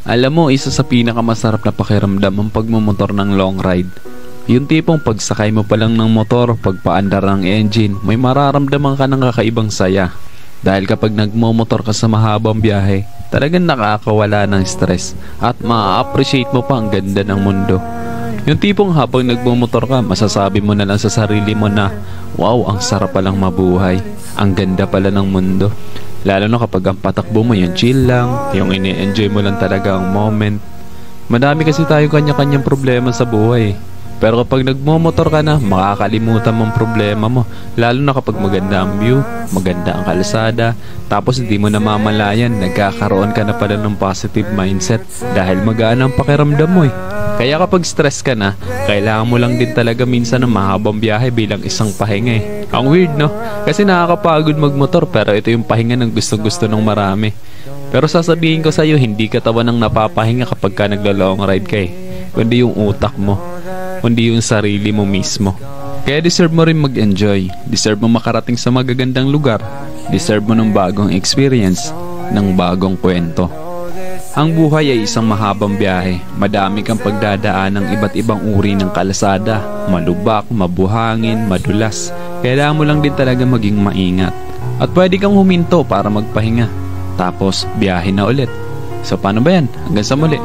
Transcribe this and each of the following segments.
Alam mo, isa sa pinakamasarap na pakiramdam ang pagmumotor ng long ride. Yung tipong pagsakay mo pa lang ng motor, pagpaandar ng engine, may mararamdaman ka ng kakaibang saya. Dahil kapag nagmomotor ka sa mahabang biyahe, talagang nakakawala ng stress at ma-appreciate mo pa ang ganda ng mundo. Yung tipong habang nagmomotor ka, masasabi mo na lang sa sarili mo na, wow, ang sarap palang mabuhay. Ang ganda pala ng mundo. Lalo na kapag ang patakbo mo yung chill lang, yung ini-enjoy mo lang talaga ang moment. Madami kasi tayo kanya-kanyang problema sa buhay. Pero kapag nagmomotor ka na, makakalimutan mong problema mo. Lalo na kapag maganda ang view, maganda ang kalsada, tapos hindi mo namamalayan, nagkakaroon ka na pala ng positive mindset dahil magaan ang pakiramdam mo eh. Kaya kapag stress ka na, kailangan mo lang din talaga minsan ng mahabang biyahe bilang isang pahinga eh. Ang weird no? Kasi nakakapagod magmotor pero ito yung pahinga ng gusto-gusto ng marami. Pero sasabihin ko sa'yo, hindi katawan ng napapahinga kapag ka nagla-long ride ka eh. Kundi yung utak mo, kundi yung sarili mo mismo. Kaya deserve mo rin mag-enjoy. Deserve mo makarating sa magagandang lugar. Deserve mo ng bagong experience, ng bagong kwento. Ang buhay ay isang mahabang biyahe. Madami kang pagdadaan ng iba't ibang uri ng kalsada. Malubak, mabuhangin, madulas. Kailangan mo lang din talaga maging maingat. At pwede kang huminto para magpahinga. Tapos, biyahe na ulit. So paano ba yan? Hanggang sa muli.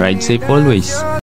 Ride safe always.